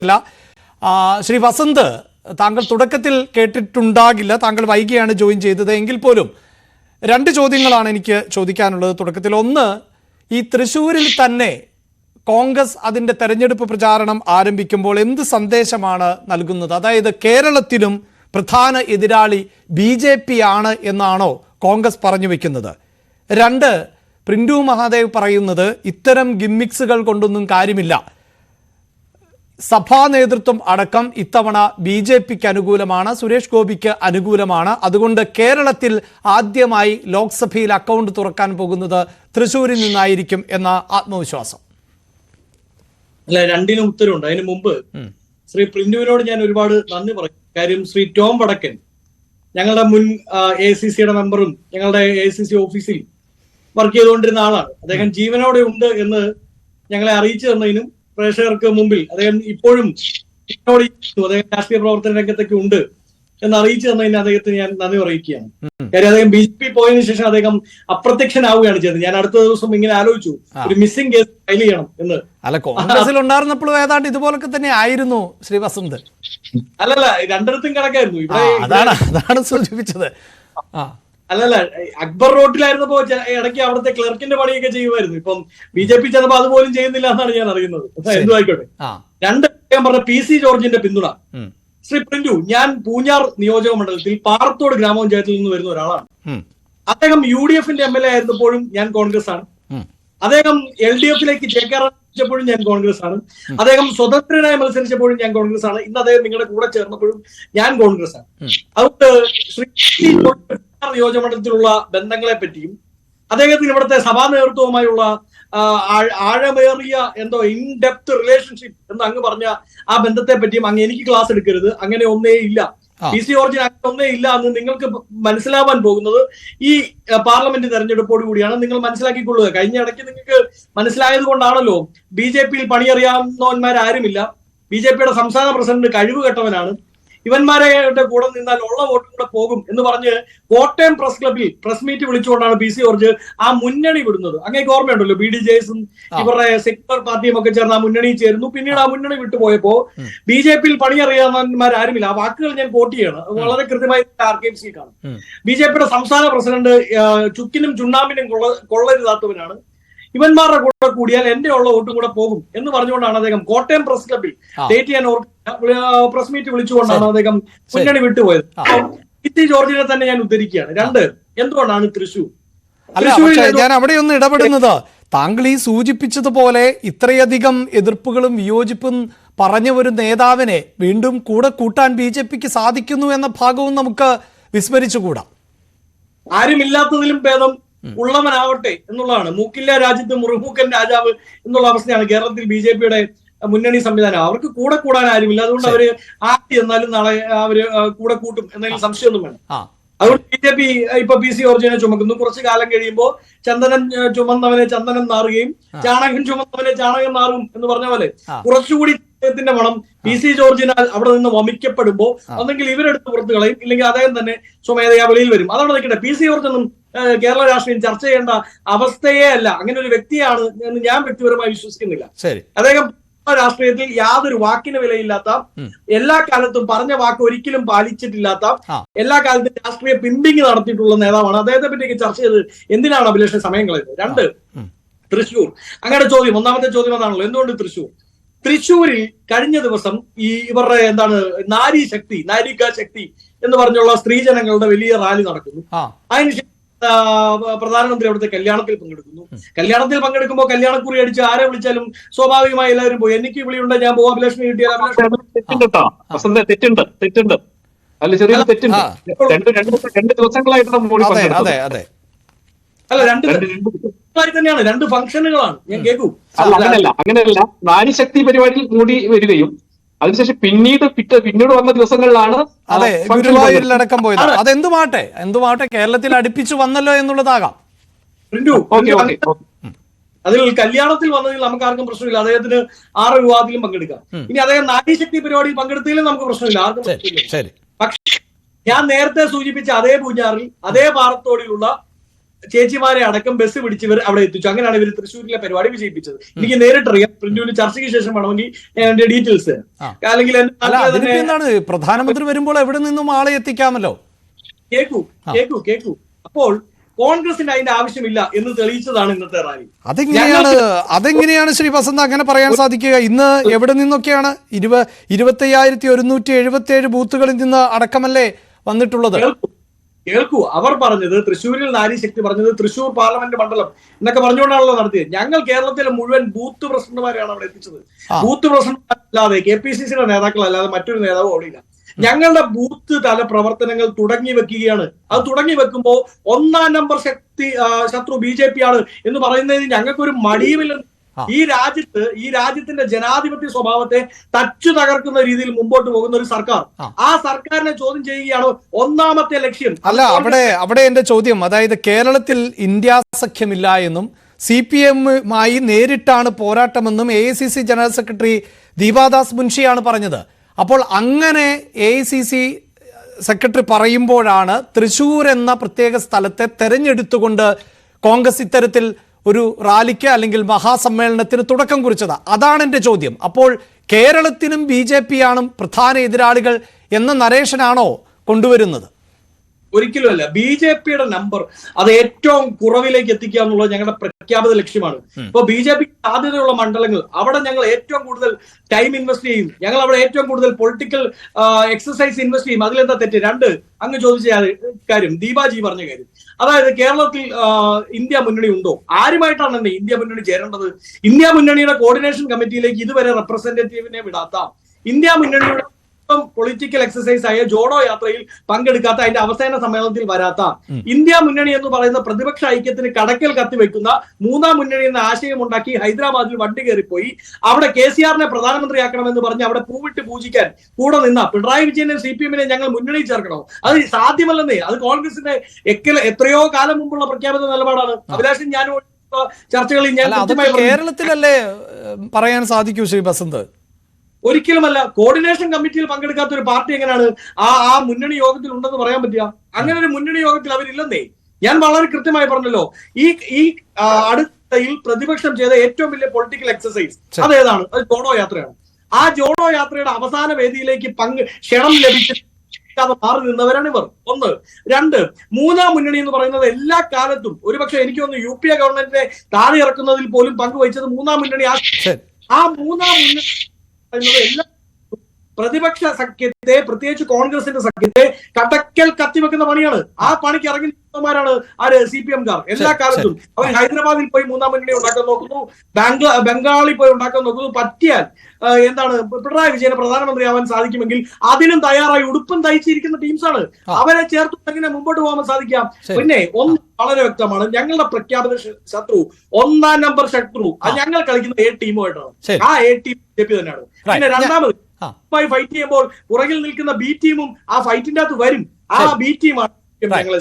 ഇല്ല. ശ്രീ വസന്ത്, താങ്കൾ തുടക്കത്തിൽ കേട്ടിട്ടുണ്ടാകില്ല, താങ്കൾ വൈകിയാണ് ജോയിൻ ചെയ്തത്. എങ്കിൽ പോലും രണ്ട് ചോദ്യങ്ങളാണ് എനിക്ക് ചോദിക്കാനുള്ളത്. തുടക്കത്തിൽ ഒന്ന്, ഈ തൃശ്ശൂരിൽ തന്നെ കോൺഗ്രസ് അതിൻ്റെ തെരഞ്ഞെടുപ്പ് പ്രചാരണം ആരംഭിക്കുമ്പോൾ എന്ത് സന്ദേശമാണ് നൽകുന്നത്? അതായത് കേരളത്തിലും പ്രധാന എതിരാളി BJP ആണ് എന്നാണോ കോൺഗ്രസ് പറഞ്ഞു വെക്കുന്നത്? രണ്ട്, പ്രിന്റു മഹാദേവ് പറയുന്നത് ഇത്തരം ഗിമ്മിക്സുകൾ കൊണ്ടൊന്നും കാര്യമില്ല, സഭാ നേതൃത്വം അടക്കം ഇത്തവണ BJPക്ക് അനുകൂലമാണ്, സുരേഷ് ഗോപിക്ക് അനുകൂലമാണ്. അതുകൊണ്ട് കേരളത്തിൽ ആദ്യമായി ലോക്സഭയിൽ അക്കൗണ്ട് തുറക്കാൻ പോകുന്നത് തൃശ്ശൂരിൽ നിന്നായിരിക്കും എന്ന ആത്മവിശ്വാസം. അല്ല, രണ്ടിനും ഉത്തരവുണ്ട്. അതിന് മുമ്പ് ശ്രീ പ്രിന്റുവിനോട് ഞാൻ ഒരുപാട് നന്ദി പറയും. കാര്യം ശ്രീ ടോം വടക്കൻ ഞങ്ങളുടെ മുൻ AICCയുടെ മെമ്പറും ഞങ്ങളുടെ AICC ഓഫീസിൽ വർക്ക് ചെയ്തുകൊണ്ടിരുന്ന ആളാണ്. അദ്ദേഹം ജീവനോടെ ഉണ്ട് എന്ന് ഞങ്ങളെ അറിയിച്ചു തന്നതിനും പ്രേക്ഷകർക്ക് മുമ്പിൽ അദ്ദേഹം ഇപ്പോഴും അദ്ദേഹം രാഷ്ട്രീയ പ്രവർത്തന രംഗത്തൊക്കെ ഉണ്ട് എന്ന് അറിയിച്ചു തന്നതിന് അദ്ദേഹത്തിന് ഞാൻ നന്ദി അറിയിക്കുകയാണ്. കാര്യം അദ്ദേഹം BJP പോയതിനു ശേഷം അദ്ദേഹം അപ്രത്യക്ഷനാവുകയാണ് ചെയ്തത്. ഞാൻ അടുത്ത ദിവസം ഇങ്ങനെ ആലോചിച്ചു, ഒരു മിസ്സിംഗ് കേസ് ഫയൽ ചെയ്യണം എന്ന്. അല്ല, കോൺഗ്രസിൽ ഉണ്ടായിരുന്നപ്പോഴും ഏതാണ്ട് ഇതുപോലൊക്കെ തന്നെ ആയിരുന്നു ശ്രീ വസന്ത്. അല്ലല്ല, രണ്ടിടത്തും കണക്കായിരുന്നു. ഇവിടെ അതാണ് സൂചിപ്പിച്ചത്. അല്ലല്ല, അക്ബർ റോട്ടിലായിരുന്നപ്പോ ഇടയ്ക്ക് അവിടുത്തെ ക്ലർക്കിന്റെ പണിയൊക്കെ ചെയ്യുമായിരുന്നു. ഇപ്പം BJP ചെന്നപ്പോ അതുപോലും ചെയ്യുന്നില്ല എന്നാണ് ഞാൻ അറിയുന്നത്. എന്തുമായിക്കോട്ടെ. രണ്ട്, ഞാൻ പറഞ്ഞ PC ജോർജിന്റെ പിന്തുണ. ശ്രീ പ്രിന്റു, ഞാൻ പൂഞ്ഞാർ നിയോജക മണ്ഡലത്തിൽ പാറത്തോട് ഗ്രാമപഞ്ചായത്തിൽ നിന്ന് വരുന്ന ഒരാളാണ്. അദ്ദേഹം UDFന്റെ MLA ആയിരുന്നപ്പോഴും ഞാൻ കോൺഗ്രസ് ആണ്. അദ്ദേഹം LDFിലേക്ക് ചേക്കേറാൻ ഞാൻ കോൺഗ്രസ് ആണ്. അദ്ദേഹം സ്വതന്ത്രനായി മത്സരിച്ചപ്പോഴും ഞാൻ കോൺഗ്രസ് ആണ്. ഇന്ന് അദ്ദേഹം നിങ്ങളുടെ കൂടെ ചേർന്നപ്പോഴും ഞാൻ കോൺഗ്രസ് ആണ്. അതുകൊണ്ട് ശ്രീ നിയോജകമണ്ഡലത്തിലുള്ള ബന്ധങ്ങളെ പറ്റിയും അദ്ദേഹത്തിന് ഇവിടുത്തെ സഭാ നേതൃത്വവുമായുള്ള ആഴമേറിയ ഇൻ ഡെപ്ത് റിലേഷൻഷിപ്പ് എന്ന് അങ്ങ് പറഞ്ഞ ആ ബന്ധത്തെ പറ്റിയും അങ്ങ് എനിക്ക് ക്ലാസ് എടുക്കരുത്, അങ്ങനെ ഒന്നേ ഇല്ല. PC ജോർജിന് അങ്ങനെ ഒന്നേ ഇല്ല എന്ന് നിങ്ങൾക്ക് മനസ്സിലാവാൻ പോകുന്നത് ഈ പാർലമെന്റ് തെരഞ്ഞെടുപ്പോട് കൂടിയാണ്. നിങ്ങൾ മനസ്സിലാക്കിക്കൊള്ളുക. കഴിഞ്ഞ ഇടയ്ക്ക് നിങ്ങൾക്ക് മനസ്സിലായത് കൊണ്ടാണല്ലോ BJPയിൽ പണിയറിയാവുന്നവന്മാരാരുമില്ല, BJPയുടെ സംസ്ഥാന പ്രസിഡന്റ് കഴിവ് കെട്ടവനാണ്, ഇവന്മാരുടെ കൂടെ നിന്നാൽ ഉള്ള വോട്ടും കൂടെ പോകും എന്ന് പറഞ്ഞ് കോട്ടയം പ്രസ് ക്ലബിൽ പ്രസ് മീറ്റ് വിളിച്ചുകൊണ്ടാണ് PC ജോർജ് ആ മുന്നണി വിടുന്നത്. അങ്ങനെ ഓർമ്മയുണ്ടല്ലോ, BDJസും ഇവരുടെ സെക്യുലർ പാർട്ടിയും ഒക്കെ ചേർന്ന് ആ മുന്നണിയിൽ ചേരുന്നു. പിന്നീട് ആ മുന്നണി വിട്ടുപോയപ്പോ BJPയിൽ പണിയറിയാവുന്നവന്മാരാരുമില്ല. ആ വാക്കുകൾ ഞാൻ കോട്ട് ചെയ്യണം, വളരെ കൃത്യമായി ആർക്കൈവ്സിൽ കാണും. BJPയുടെ സംസ്ഥാന പ്രസിഡന്റ് ചുക്കിനും ചുണ്ണാമ്പിനും കൊള്ളരുതാത്തവനാണ്, ഇവന്മാരുടെ കൂടെ കൂടിയാൽ എന്റെ ഉള്ള വോട്ടും കൂടെ പോകും എന്ന് പറഞ്ഞുകൊണ്ടാണ് അദ്ദേഹം കോട്ടയം പ്രസ് ക്ലബിൽ ഡേറ്റ് ചെയ്യാൻ പ്രസ് മീറ്റ് വിളിച്ചുകൊണ്ടാണ് അദ്ദേഹം മുന്നണി വിട്ടുപോയത്. PC ജോർജിനെ തന്നെ ഞാൻ ഉദ്ധരിക്കുകയാണ്. രണ്ട്, എന്തുകൊണ്ടാണ് തൃശ്ശൂർ? ഞാൻ അവിടെ ഒന്ന് ഇടപെടുന്നത്, താങ്കൾ ഈ സൂചിപ്പിച്ചതുപോലെ ഇത്രയധികം എതിർപ്പുകളും വിയോജിപ്പും പറഞ്ഞ ഒരു നേതാവിനെ വീണ്ടും കൂടെ കൂട്ടാൻ BJPക്ക് സാധിക്കുന്നു എന്ന ഭാഗവും നമുക്ക് വിസ്മരിച്ചുകൂടാ. ആരുമില്ലാത്തതിലും ഭേദം ഉള്ളവനാവട്ടെ എന്നുള്ളതാണ്. മൂക്കില്ല രാജ്യത്ത് മുറുമൂക്കൻ രാജാവ് എന്നുള്ള അവസ്ഥയാണ് കേരളത്തിൽ BJPയുടെ മുന്നണി സംവിധാനം. അവർക്ക് കൂടെ കൂടാൻ ആരുമില്ല. അതുകൊണ്ട് അവര് ആദ്യം എന്നാലും നാളെ അവര് കൂടെ കൂട്ടും എന്നതിൽ സംശയമൊന്നും വേണം. അതുകൊണ്ട് BJP ഇപ്പൊ PC ജോർജിനെ ചുമക്കുന്നു. കുറച്ചു കാലം കഴിയുമ്പോൾ ചന്ദനം ചുമന്നവനെ ചന്ദനം നാറുകയും ചാണകം ചുമന്നവനെ ചാണകം നാറും എന്ന് പറഞ്ഞ പോലെ കുറച്ചുകൂടി ത്തിന്റെ മണം PC ജോർജിനാൽ അവിടെ നിന്ന് വമിക്കപ്പെടുമ്പോ ഒന്നെങ്കിൽ ഇവരെടുത്ത് പുറത്തു കളയും, ഇല്ലെങ്കിൽ അദ്ദേഹം തന്നെ സ്വമേധയാ വെളിയിൽ വരും. അതവിടെ നിൽക്കട്ടെ. PC ജോർജ് ഒന്നും കേരള രാഷ്ട്രീയം ചർച്ച ചെയ്യേണ്ട അവസ്ഥയേ അല്ല. അങ്ങനെ ഒരു വ്യക്തിയാണ് എന്ന് ഞാൻ വ്യക്തിപരമായി വിശ്വസിക്കുന്നില്ല. അദ്ദേഹം രാഷ്ട്രീയത്തിൽ യാതൊരു വാക്കിന് വിലയില്ലാത്ത, എല്ലാ കാലത്തും പറഞ്ഞ വാക്ക് ഒരിക്കലും പാലിച്ചിട്ടില്ലാത്ത, എല്ലാ കാലത്തും രാഷ്ട്രീയ പിമ്പിങ് നടത്തിയിട്ടുള്ള നേതാവാണ്. അദ്ദേഹത്തെ പറ്റിയൊക്കെ ചർച്ച ചെയ്ത് എന്തിനാണ് അഭിലാഷ് സമയം കളയുന്നത്? രണ്ട്, തൃശ്ശൂർ. അങ്ങയുടെ ചോദ്യം, ഒന്നാമത്തെ ചോദ്യം അതാണല്ലോ, എന്തുകൊണ്ട് തൃശ്ശൂർ? തൃശ്ശൂരിൽ കഴിഞ്ഞ ദിവസം ഈ ഇവരുടെ നാരി ശക്തി, നാരിക ശക്തി എന്ന് പറഞ്ഞുള്ള സ്ത്രീജനങ്ങളുടെ വലിയ റാലി നടക്കുന്നു. അതിനുശേഷം പ്രധാനമന്ത്രി അവിടുത്തെ കല്യാണത്തിൽ പങ്കെടുക്കുന്നു. കല്യാണത്തിൽ പങ്കെടുക്കുമ്പോൾ കല്യാണക്കുറി അടിച്ച് ആരെ വിളിച്ചാലും സ്വാഭാവികമായി എല്ലാവരും പോയി. എനിക്ക് വിളിയുണ്ട്, ഞാൻ പോവാം, അഭിലാഷിന് കിട്ടിയാൽ തെറ്റുണ്ട്. അല്ല, ചെറിയൊരു തെറ്റുണ്ട്. രണ്ട് ദിവസങ്ങളായിട്ട് അല്ല, രണ്ട് തന്നെയാണ്, രണ്ട് ഫംഗ്ഷനുകളാണ്. ഞാൻ കേൾക്കൂ. അങ്ങനെയല്ല, നാരിശക്തി പരിപാടിയിൽ കൂടി വരികയും അതിനുശേഷം പിന്നീട് വന്ന ദിവസങ്ങളിലാണ് ഗുരുവായൂരിലടക്കം പോയത്. അതെന്തുമാട്ടെ കേരളത്തിൽ അടുപ്പിച്ചു വന്നല്ലോ എന്നുള്ളതാകാം. അതിൽ കല്യാണത്തിൽ വന്നതിൽ നമുക്ക് ആർക്കും പ്രശ്നമില്ല. അദ്ദേഹത്തിന് 6 വിവാഹത്തിലും പങ്കെടുക്കാം. ഇനി അദ്ദേഹം നാരീശക്തി പരിപാടിയിൽ പങ്കെടുത്തതിലും നമുക്ക് പ്രശ്നമില്ല, ആർക്കും പ്രശ്നമില്ല. പക്ഷെ ഞാൻ നേരത്തെ സൂചിപ്പിച്ച അതേ പൂഞ്ഞാറിൽ, അതേ പാറത്തോടിലുള്ള ചേച്ചിമാരെ അടക്കം ബസ് പിടിച്ച് ഇവർ അവിടെ എത്തിച്ചു. അങ്ങനെയാണ് ഇവർ തൃശ്ശൂരിലെ പരിപാടി വിജയിപ്പിച്ചത്. എനിക്ക് നേരിട്ടറിയാം. പ്രിന്റുവിന് ചർച്ചയ്ക്ക് ശേഷം വേണമെങ്കിൽ എന്റെ ഡീറ്റെയിൽസ് അല്ലെങ്കിൽ എന്താണ് പ്രധാനമന്ത്രി വരുമ്പോൾ എവിടെ നിന്നും ആളെ എത്തിക്കാമല്ലോ. കേക്കൂ. അപ്പോൾ കോൺഗ്രസിന് അതിന്റെ ആവശ്യമില്ല എന്ന് തെളിയിച്ചതാണ് ഇന്നത്തെ റാലി. അതെങ്ങനെയാണ് ശ്രീ വസന്ത് അങ്ങനെ പറയാൻ സാധിക്കുക? ഇന്ന് എവിടെ നിന്നൊക്കെയാണ് 25,177 ബൂത്തുകളിൽ നിന്ന് അടക്കമല്ലേ വന്നിട്ടുള്ളത്? കേൾക്കൂ, അവർ പറഞ്ഞത് തൃശ്ശൂരിൽ നാരീശക്തി പറഞ്ഞത് തൃശ്ശൂർ പാർലമെന്റ് മണ്ഡലം എന്നൊക്കെ പറഞ്ഞുകൊണ്ടാണല്ലോ നടത്തിയത്. ഞങ്ങൾ കേരളത്തിലെ മുഴുവൻ ബൂത്ത് പ്രസിഡന്റുമാരെയാണ് അവിടെ എത്തിച്ചത്. ബൂത്ത് പ്രസിഡന്റുമാരല്ലാതെ KPCCയുടെ നേതാക്കളല്ലാതെ മറ്റൊരു നേതാവും അവിടെ ഇല്ല. ഞങ്ങളുടെ ബൂത്ത് തല പ്രവർത്തനങ്ങൾ തുടങ്ങി വെക്കുകയാണ്. അത് തുടങ്ങി വെക്കുമ്പോൾ 1-ാം നമ്പർ ശത്രു BJP ആണ് എന്ന് പറയുന്നതിന് ഞങ്ങൾക്കൊരു മടിയുമില്ലെന്ന്. ഈ രാജ്യത്തിന്റെ ജനാധിപത്യ സ്വഭാവത്തെ തച്ചു തകർക്കുന്ന രീതിയിൽ മുമ്പോട്ട് പോകുന്ന ഒരു സർക്കാർ, ആ സർക്കാരിനെ ചോദ്യം ചെയ്യുകയാണ് ഒന്നാമത്തെ ലക്ഷ്യം. അല്ല, അവിടെ എന്റെ ചോദ്യം, അതായത് കേരളത്തിൽ ഇന്ത്യ സഖ്യമില്ല എന്നും CPM-മായി നേരിട്ടാണ് പോരാട്ടമെന്നും AICC ജനറൽ സെക്രട്ടറി ദീപാദാസ് മുൻഷിയാണ് പറഞ്ഞത്. അപ്പോൾ അങ്ങനെ AICC സെക്രട്ടറി പറയുമ്പോഴാണ് തൃശ്ശൂർ എന്ന പ്രത്യേക സ്ഥലത്തെ തെരഞ്ഞെടുത്തുകൊണ്ട് കോൺഗ്രസ് ഇത്തരത്തിൽ ഒരു റാലിക്ക് അല്ലെങ്കിൽ മഹാസമ്മേളനത്തിന് തുടക്കം കുറിച്ചത്. അതാണ് എൻ്റെ ചോദ്യം. അപ്പോൾ കേരളത്തിനും BJP ആണ് പ്രധാന എതിരാളികൾ എന്ന നരേഷനാണോ കൊണ്ടുവരുന്നത്? ഒരിക്കലുമല്ല. BJPയുടെ നമ്പർ അത് ഏറ്റവും കുറവിലേക്ക് എത്തിക്കുക എന്നുള്ളത് ഞങ്ങളുടെ പ്രഖ്യാപിത ലക്ഷ്യമാണ്. ഇപ്പൊ BJP സാധ്യതയുള്ള മണ്ഡലങ്ങൾ അവിടെ ഞങ്ങൾ ഏറ്റവും കൂടുതൽ ടൈം ഇൻവെസ്റ്റ് ചെയ്യും. ഞങ്ങൾ അവിടെ ഏറ്റവും കൂടുതൽ പൊളിറ്റിക്കൽ എക്സസൈസ് ഇൻവെസ്റ്റ് ചെയ്യും. അതിലെന്താ തെറ്റ്? രണ്ട്, അങ്ങ് ചോദിച്ച കാര്യം, ദീപാജി പറഞ്ഞ കാര്യം, അതായത് കേരളത്തിൽ ഇന്ത്യ മുന്നണി ഉണ്ടോ? ആരുമായിട്ടാണ് തന്നെ ഇന്ത്യ മുന്നണി ചേരേണ്ടത്? ഇന്ത്യ മുന്നണിയുടെ കോർഡിനേഷൻ കമ്മിറ്റിയിലേക്ക് ഇതുവരെ റെപ്രസെന്റേറ്റീവിനെ വിടാത്ത, ഇന്ത്യ മുന്നണിയുടെ പൊളിറ്റിക്കൽ എക്സസൈസ് ആയ ജോഡോ യാത്രയിൽ പങ്കെടുക്കാത്ത, അതിന്റെ അവസാന സമ്മേളനത്തിൽ വരാത്ത, ഇന്ത്യ മുന്നണി എന്ന് പറയുന്ന പ്രതിപക്ഷ ഐക്യത്തിന് കടക്കൽ കത്തിവെക്കുന്ന 3-ാം മുന്നണി എന്ന ആശയം ഉണ്ടാക്കി ഹൈദരാബാദിൽ വണ്ടി കയറിപ്പോയി അവിടെ KCR-നെ പ്രധാനമന്ത്രിയാക്കണമെന്ന് പറഞ്ഞ് അവിടെ പൂവിട്ട് പൂജിക്കാൻ കൂടെ നിന്ന പിണറായി വിജയനെ CPM-നെ ഞങ്ങൾ മുന്നണിയിൽ ചേർക്കണോ? അത് സാധ്യമല്ലെന്നേ. അത് കോൺഗ്രസിന്റെ എത്രയോ കാലം മുമ്പുള്ള പ്രഖ്യാപിത നിലപാടാണ്. അഭിലാഷൻ ഞാനും ചർച്ചകളിൽ ഞാൻ കേരളത്തിലല്ലേ പറയാൻ സാധിക്കൂ ശ്രീ വസന്ത്? ഒരിക്കലുമല്ല. കോർഡിനേഷൻ കമ്മിറ്റിയിൽ പങ്കെടുക്കാത്ത ഒരു പാർട്ടി എങ്ങനെയാണ് ആ മുന്നണി യോഗത്തിൽ ഉണ്ടെന്ന് പറയാൻ പറ്റുക? അങ്ങനെ ഒരു മുന്നണി യോഗത്തിൽ അവരില്ലെന്നേ. ഞാൻ വളരെ കൃത്യമായി പറഞ്ഞല്ലോ. ഈ അടുത്തയിൽ പ്രതിപക്ഷം ചെയ്ത ഏറ്റവും വലിയ പൊളിറ്റിക്കൽ എക്സസൈസ് അതേതാണ്? അത് ജോഡോ യാത്രയാണ്. ആ ജോഡോ യാത്രയുടെ അവസാന വേദിയിലേക്ക് ക്ഷണം ലഭിച്ചിട്ട് മാറി നിന്നവരാണ് ഇവർ. ഒന്ന്. രണ്ട്, 3-ാം മുന്നണി എന്ന് പറയുന്നത് എല്ലാ കാലത്തും ഒരുപക്ഷെ എനിക്ക് തോന്നുന്നു UPA ഗവൺമെന്റിനെ താഴെ ഇറക്കുന്നതിൽ പോലും പങ്കുവഹിച്ചത് 3-ാം മുന്നണി. ആ 3-ാം മുന്നണി എല്ലാ പ്രതിപക്ഷ സഖ്യത്തെ, പ്രത്യേകിച്ച് കോൺഗ്രസിന്റെ സഖ്യത്തെ കടക്കൽ കത്തിവെക്കുന്ന പണിയാണ്. ആ പണിക്ക് ഇറങ്ങിമാരാണ് ആര്? CPM-കാർ. എല്ലാ കാലത്തും അവർ ഹൈദരാബാദിൽ പോയി 3-ാം മുന്നണി ഉണ്ടാക്കാൻ നോക്കുന്നു, ബംഗാളിൽ പോയി ഉണ്ടാക്കാൻ നോക്കുന്നു. പറ്റിയാൽ എന്താണ് പിണറായി വിജയന് പ്രധാനമന്ത്രിയാവാൻ സാധിക്കുമെങ്കിൽ അതിനും തയ്യാറായി ഉടുപ്പും തയ്ച്ചിരിക്കുന്ന ടീംസാണ്. അവരെ ചേർത്ത് എങ്ങനെ മുമ്പോട്ട് പോകാൻ സാധിക്കാം? പിന്നെ ഒന്ന് വളരെ വ്യക്തമാണ്, ഞങ്ങളുടെ പ്രഖ്യാപിത ശത്രു 1-ാം നമ്പർ ശത്രു ഞങ്ങൾ കളിക്കുന്ന A ടീമുമായിട്ടാണ്. ആ A ടീം BJP തന്നെയാണ്. പിന്നെ രണ്ടാമത് ഫൈറ്റ് ചെയ്യുമ്പോൾ പുറകിൽ നിൽക്കുന്ന B ടീമും ആ ഫൈറ്റിന്റെ അകത്ത് വരും. ആ B ടീമാണ് ഞങ്ങളെ